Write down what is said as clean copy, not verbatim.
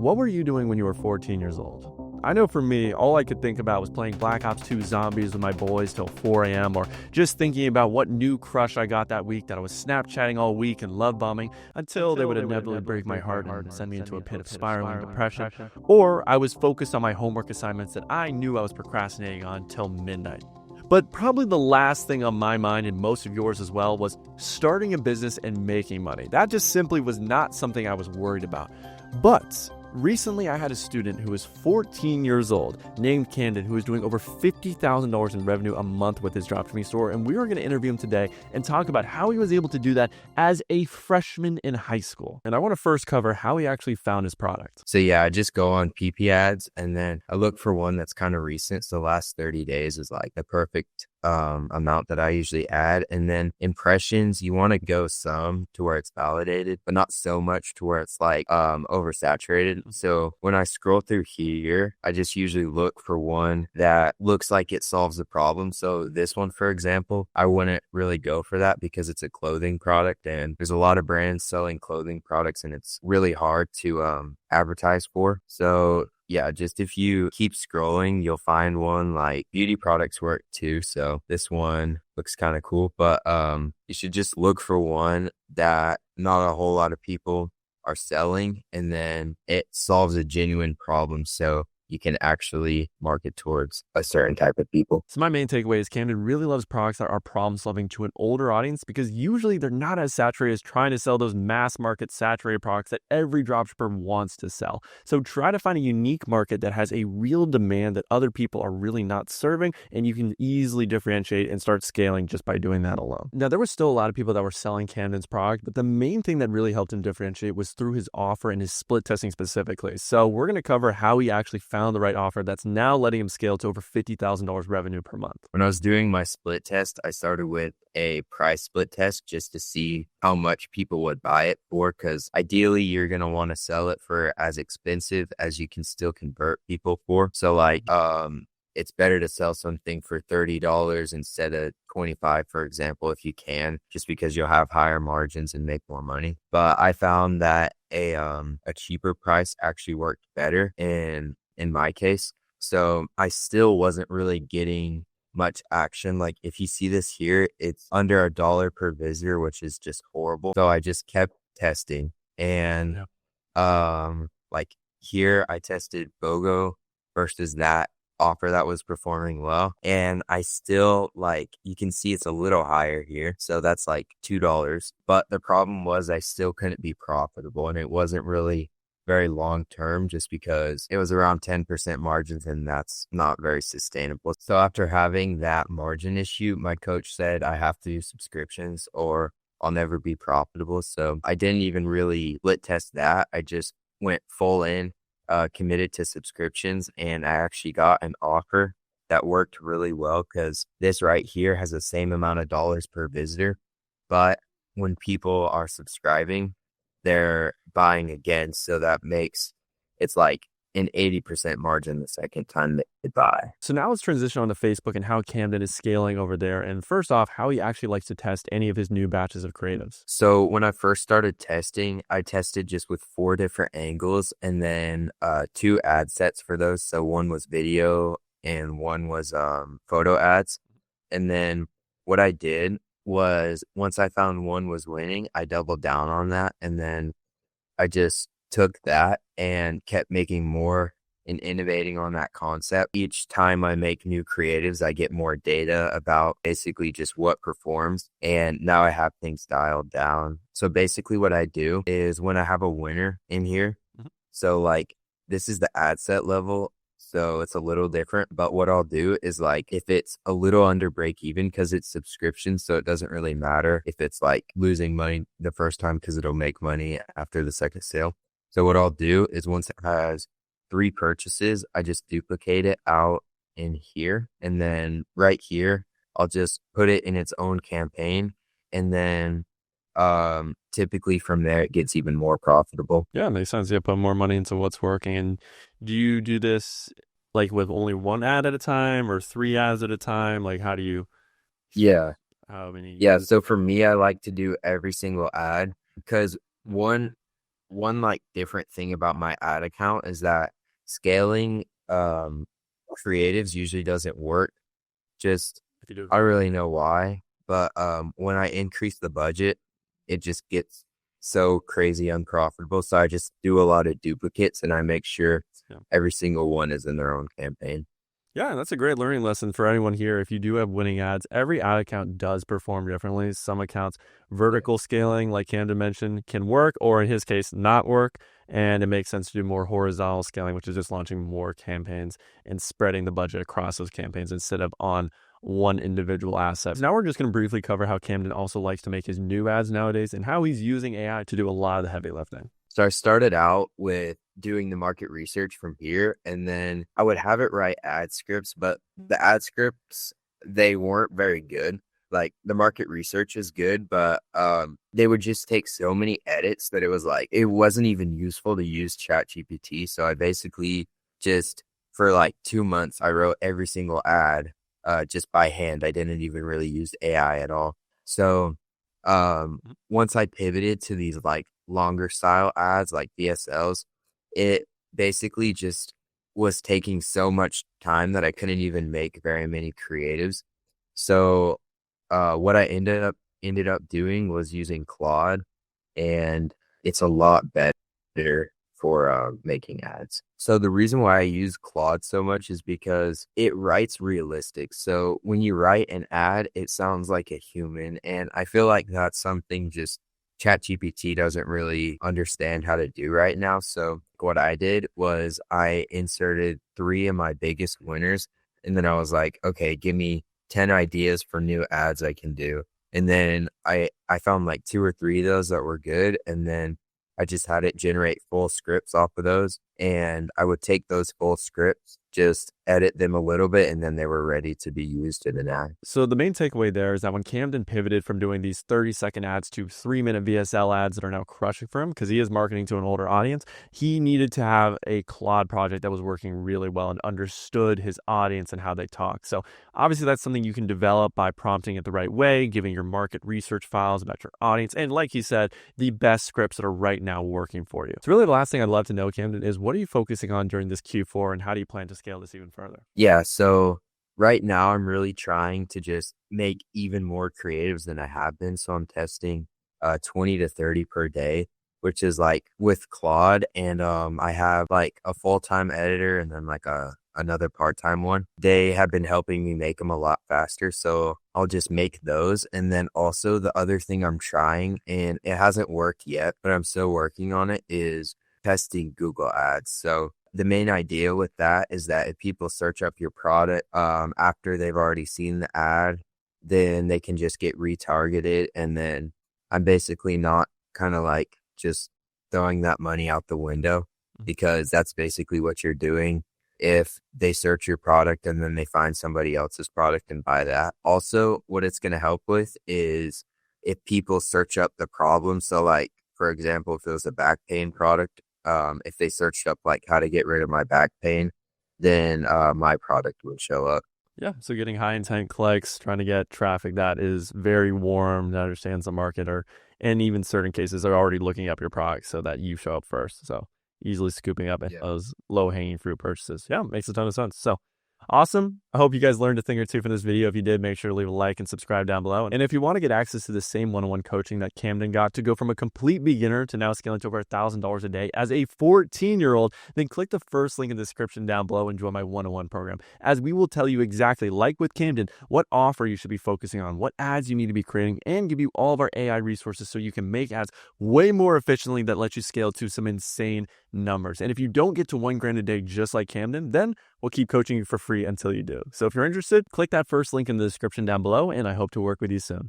What were you doing when you were 14 years old? I know for me, all I could think about was playing Black Ops 2 Zombies with my boys till 4 a.m. or just thinking about what new crush I got that week that I was Snapchatting all week and love bombing until they would inevitably break my heart and send me into a pit of spiraling depression. Or I was focused on my homework assignments that I knew I was procrastinating on till midnight. But probably the last thing on my mind, and most of yours as well, was starting a business and making money. That just simply was not something I was worried about. But recently, I had a student who was 14 years old named Camden who is doing over $50,000 in revenue a month with his dropshipping store. And we are going to interview him today and talk about how he was able to do that as a freshman in high school. And I want to first cover how he actually found his product. So yeah, I just go on PP ads and then I look for one that's kind of recent. So the last 30 days is like the perfect amount that I usually add. And then impressions, you want to go some to where it's validated, but not so much to where it's like oversaturated. So when I scroll through here, I just usually look for one that looks like it solves the problem. So this one, for example, I wouldn't really go for that because it's a clothing product and there's a lot of brands selling clothing products and it's really hard to advertise for. So yeah, just if you keep scrolling, you'll find one. Like beauty products work too. So this one looks kind of cool, but you should just look for one that not a whole lot of people are selling and then it solves a genuine problem. So you can actually market towards a certain type of people. So my main takeaway is Camden really loves products that are problem solving to an older audience because usually they're not as saturated as trying to sell those mass market saturated products that every dropshipper wants to sell. So try to find a unique market that has a real demand that other people are really not serving, and you can easily differentiate and start scaling just by doing that alone. Now, there was still a lot of people that were selling Camden's product, but the main thing that really helped him differentiate was through his offer and his split testing specifically. So we're going to cover how he actually found the right offer that's now letting him scale to over $50,000 revenue per month. When I was doing my split test, I started with a price split test just to see how much people would buy it for, because ideally you're going to want to sell it for as expensive as you can still convert people for. So like it's better to sell something for $30 instead of $25, for example, if you can, just because you'll have higher margins and make more money. But I found that a cheaper price actually worked better in my case. So I still wasn't really getting much action. Like if you see this here, it's under $1 per visitor, which is just horrible. So I just kept testing. And like here I tested BOGO versus that offer that was performing well. And I still, like, you can see it's a little higher here. So that's like $2. But the problem was I still couldn't be profitable, and it wasn't really very long term just because it was around 10% margins, and that's not very sustainable. So after having that margin issue, my coach said I have to do subscriptions or I'll never be profitable. So I didn't even really split test that. I just went full in, committed to subscriptions, and I actually got an offer that worked really well because this right here has the same amount of dollars per visitor, but when people are subscribing, they're buying again. So that makes it's like an 80% margin the second time they buy. So now let's transition on to Facebook and how Camden is scaling over there. And first off, how he actually likes to test any of his new batches of creatives. So when I first started testing, I tested just with 4 different angles and then 2 ad sets for those. So one was video and one was photo ads. And then what I did was once I found one was winning, I doubled down on that. And then I just took that and kept making more and innovating on that concept. Each time I make new creatives, I get more data about basically just what performs. And now I have things dialed down. So basically what I do is when I have a winner in here, so like this is the ad set level. So it's a little different, but what I'll do is like, if it's a little under break even, cause it's subscription. So it doesn't really matter if it's like losing money the first time, cause it'll make money after the second sale. So what I'll do is once it has 3 purchases, I just duplicate it out in here. And then right here, I'll just put it in its own campaign. And then typically from there, it gets even more profitable. Yeah, makes sense. You put more money into what's working. And do you do this like with only 1 ad at a time or 3 ads at a time? Like how do you? Yeah. How many? Yeah. So for me, I like to do every single ad because one one like different thing about my ad account is that scaling creatives usually doesn't work. Just If you do. I don't really know why, but when I increase the budget, it just gets so crazy unprofitable. So I just do a lot of duplicates and I make sure Yeah. every single one is in their own campaign. Yeah, that's a great learning lesson for anyone here. If you do have winning ads, every ad account does perform differently. Some accounts, vertical scaling, like Camden mentioned, can work, or in his case, not work. And it makes sense to do more horizontal scaling, which is just launching more campaigns and spreading the budget across those campaigns instead of on one individual asset. So now we're just going to briefly cover how Camden also likes to make his new ads nowadays and how he's using AI to do a lot of the heavy lifting. So I started out with doing the market research from here, and then I would have it write ad scripts, but the ad scripts, they weren't very good. Like the market research is good, but they would just take so many edits that it was like, it wasn't even useful to use ChatGPT. So I basically just, for like 2 months, I wrote every single ad just by hand. I didn't even really use AI at all. So once I pivoted to these like longer style ads like DSLs, it basically just was taking so much time that I couldn't even make very many creatives. So what I ended up doing was using Claude, and it's a lot better for making ads. So the reason why I use Claude so much is because it writes realistic. So when you write an ad, it sounds like a human, and I feel like that's something just ChatGPT doesn't really understand how to do right now. So what I did was I inserted 3 of my biggest winners, and then I was like, okay, give me 10 ideas for new ads I can do. And then I found like 2 or 3 of those that were good, and then I just had it generate full scripts off of those, and I would take those full scripts, just edit them a little bit, and then they were ready to be used in an ad. So the main takeaway there is that when Camden pivoted from doing these 30-second ads to 3-minute VSL ads that are now crushing for him, because he is marketing to an older audience, he needed to have a Claude project that was working really well and understood his audience and how they talk. So obviously that's something you can develop by prompting it the right way, giving your market research files about your audience, and like he said, the best scripts that are right now working for you. So really the last thing I'd love to know, Camden, is what are you focusing on during this Q4 and how do you plan to scale this even further? Yeah, so right now I'm really trying to just make even more creatives than I have been. So I'm testing 20 to 30 per day, which is like with Claude, and I have like a full-time editor and then like another part-time one. They have been helping me make them a lot faster, so I'll just make those. And then also the other thing I'm trying, and it hasn't worked yet, but I'm still working on it, is testing Google Ads. So the main idea with that is that if people search up your product after they've already seen the ad, then they can just get retargeted. And then I'm basically not kind of like just throwing that money out the window, because that's basically what you're doing if they search your product and then they find somebody else's product and buy that. Also, what it's going to help with is if people search up the problem. So like, for example, if it was a back pain product, if they searched up like how to get rid of my back pain, then my product would show up. Yeah, so getting high intent clicks, trying to get traffic that is very warm, that understands the market, or in even certain cases, they're already looking up your product so that you show up first. So easily scooping up those low hanging fruit purchases. Yeah, makes a ton of sense. So awesome. I hope you guys learned a thing or two from this video. If you did, make sure to leave a like and subscribe down below. And if you want to get access to the same one-on-one coaching that Camden got to go from a complete beginner to now scaling to over $1,000 a day as a 14-year-old, then click the first link in the description down below and join my one-on-one program, as we will tell you exactly, like with Camden, what offer you should be focusing on, what ads you need to be creating, and give you all of our AI resources so you can make ads way more efficiently that let you scale to some insane numbers. And if you don't get to $1,000 a day just like Camden, then we'll keep coaching you for free until you do. So if you're interested, click that first link in the description down below, and I hope to work with you soon.